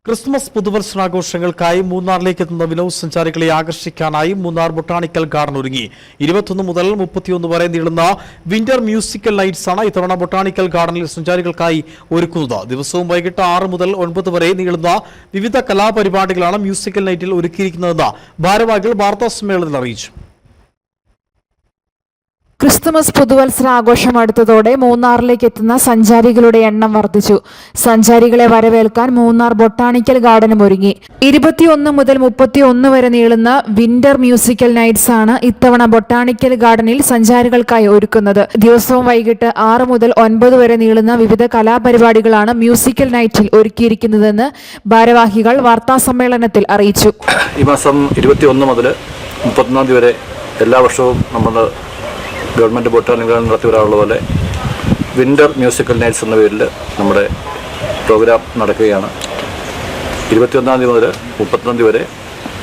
Christmas പുതുവത്സരാഘോഷങ്ങൾക്കായി മൂന്നാറിലേക്ക് എത്തുന്ന വിനോദസഞ്ചാരികളെ ആകർഷിക്കാനായി മൂന്നാർ ബൊട്ടാണിക്കൽ ഗാർഡൻ ഒരുങ്ങി 21 മുതൽ 31 വരെ നീളുന്ന വിന്റർ മ്യൂസിക്കൽ നൈറ്റ്സ് ആണ് ഇത്തവണ ബൊട്ടാണിക്കൽ ഗാർഡനിൽ സഞ്ചാരികൾക്കായി ഒരുക്കുന്നത്. ദിവസവും വൈകിട്ട് 6 മുതൽ 9 വരെ നീളുന്ന വിവിധ കലാപരിപാടികളാണ് മ്യൂസിക്കൽ നൈറ്റിൽ ഒരുക്കിയിരിക്കുന്നതെന്ന് ഭാരവാഹികൾ വാർത്താസമ്മേളനത്തിൽ അറിയിച്ചു. ക്രിസ്തുമസ് പുതുവത്സരാഘോഷം അടുത്തതോടെ മൂന്നാറിലേക്ക് എത്തുന്ന സഞ്ചാരികളുടെ എണ്ണം വർദ്ധിച്ചു. സഞ്ചാരികളെ വരവേൽക്കാൻ മൂന്നാർ ബൊട്ടാണിക്കൽ ഗാർഡനും ഒരുങ്ങി. 21 മുതൽ 31 വരെ നീളുന്ന വിന്റർ മ്യൂസിക്കൽ നൈറ്റ്സ് ആണ് ഇത്തവണ ബൊട്ടാണിക്കൽ ഗാർഡനിൽ സഞ്ചാരികൾക്കായി ഒരുക്കുന്നത്. ദിവസവും വൈകിട്ട് 6 മുതൽ 9 വരെ നീളുന്ന വിവിധ കലാപരിപാടികളാണ് മ്യൂസിക്കൽ നൈറ്റിൽ ഒരുക്കിയിരിക്കുന്നതെന്ന് ഭാരവാഹികൾ വാർത്താസമ്മേളനത്തിൽ അറിയിച്ചു. ഈ മാസം 21 മുതൽ 31 വരെ എല്ലാ വർഷവും നമ്മൾ ഗവൺമെൻറ് ബൊട്ടാണിക്കൽ നടത്തി വരാറുള്ള പോലെ വിൻ്റർ മ്യൂസിക്കൽ നൈറ്റ്സ് എന്ന പേരിൽ നമ്മുടെ പ്രോഗ്രാം നടക്കുകയാണ്. 21 മുതൽ 31 വരെ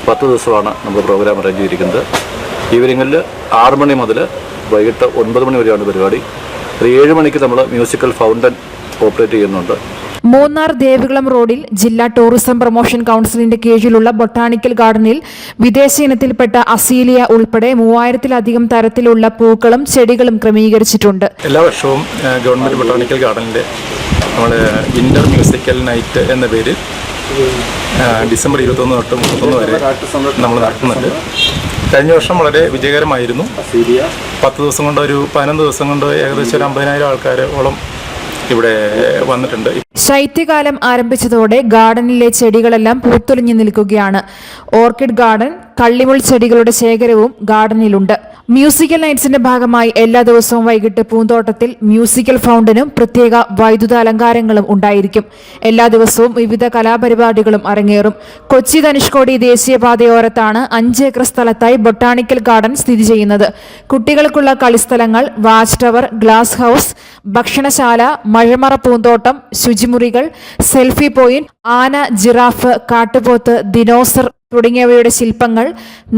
10 ദിവസമാണ് നമ്മൾ പ്രോഗ്രാം അറേഞ്ച് ചെയ്തിരിക്കുന്നത്. ഈവനിങ്ങിൽ 6 മണി മുതൽ വൈകിട്ട് 9 മണി വരെയാണ് പരിപാടി. 7 മണിക്ക് നമ്മൾ മ്യൂസിക്കൽ ഫൗണ്ടൻ ഓപ്പറേറ്റ് ചെയ്യുന്നുണ്ട്. മൂന്നാർ ദേവികുളം റോഡിൽ ജില്ലാ ടൂറിസം പ്രൊമോഷൻ കൗൺസിലിന്റെ കീഴിലുള്ള ബൊട്ടാണിക്കൽ ഗാർഡനിൽ വിദേശ ഇനത്തിൽപ്പെട്ട അസീലിയ ഉൾപ്പെടെ 3000-ലധികം തരത്തിലുള്ള പൂക്കളും ചെടികളും ക്രമീകരിച്ചിട്ടുണ്ട്. എല്ലാ വർഷവും ഗവൺമെൻറ് ബൊട്ടാണിക്കൽ ഗാർഡനിലെ നമ്മൾ വിൻ്റർ മ്യൂസിക്കൽ നൈറ്റ് എന്ന പേരിൽ ഡിസംബർ 21 തൊട്ട് 31 വരെ നമ്മൾ നടത്തുന്നുണ്ട്. കഴിഞ്ഞ വർഷം വളരെ വിജയകരമായിരുന്നു. 10 ദിവസം കൊണ്ടോ ഒരു 11 ദിവസം കൊണ്ടോ ഏകദേശം ഒരു 50,000 ആൾക്കാരോളം ഇവിടെ വന്നിട്ടുണ്ട്. ശൈത്യകാലം ആരംഭിച്ചതോടെ ഗാർഡനിലെ ചെടികളെല്ലാം പൂത്തൊലിഞ്ഞു നിൽക്കുകയാണ്. ഓർക്കിഡ് ഗാർഡൻ, കള്ളിമുൾ ചെടികളുടെ ശേഖരവും ഗാർഡനിലുണ്ട്. മ്യൂസിക്കൽ നൈറ്റ്സിന്റെ ഭാഗമായി എല്ലാ ദിവസവും വൈകിട്ട് പൂന്തോട്ടത്തിൽ മ്യൂസിക്കൽ ഫൗണ്ടനും പ്രത്യേക വൈദ്യുത അലങ്കാരങ്ങളും ഉണ്ടായിരിക്കും. എല്ലാ ദിവസവും വിവിധ കലാപരിപാടികളും അരങ്ങേറും. കൊച്ചി ധനുഷ്കോടി ദേശീയപാതയോരത്താണ് 5 ഏക്കർ സ്ഥലത്തായി ബൊട്ടാണിക്കൽ ഗാർഡൻ സ്ഥിതി ചെയ്യുന്നത്. കുട്ടികൾക്കുള്ള കളിസ്ഥലങ്ങൾ, വാച്ച് ടവർ, ഗ്ലാസ് ഹൗസ്, ഭക്ഷണശാല, മഴമറ പൂന്തോട്ടം, ശുചിമുറികൾ, സെൽഫി പോയിന്റ്, ആന, ജിറാഫ്, കാട്ടുപോത്ത്, ദിനോസർ തുടങ്ങിയവയുടെ ശില്പങ്ങൾ,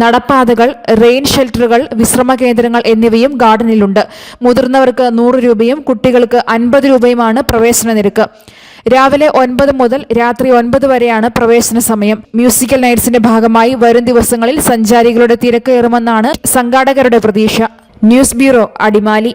നടപ്പാതകൾ, റെയിൻ ഷെൽട്ടറുകൾ, വിശ്രമ കേന്ദ്രങ്ങൾ എന്നിവയും ഗാർഡനിലുണ്ട്. മുതിർന്നവർക്ക് 100 രൂപയും കുട്ടികൾക്ക് 50 രൂപയുമാണ് പ്രവേശന നിരക്ക്. രാവിലെ 9 മുതൽ രാത്രി 9 വരെയാണ് പ്രവേശന സമയം. മ്യൂസിക്കൽ നൈറ്റ്സിന്റെ ഭാഗമായി വരും ദിവസങ്ങളിൽ സഞ്ചാരികളുടെ തിരക്കേറുമെന്നാണ് സംഘാടകരുടെ പ്രതീക്ഷ. News bureau, Adimali.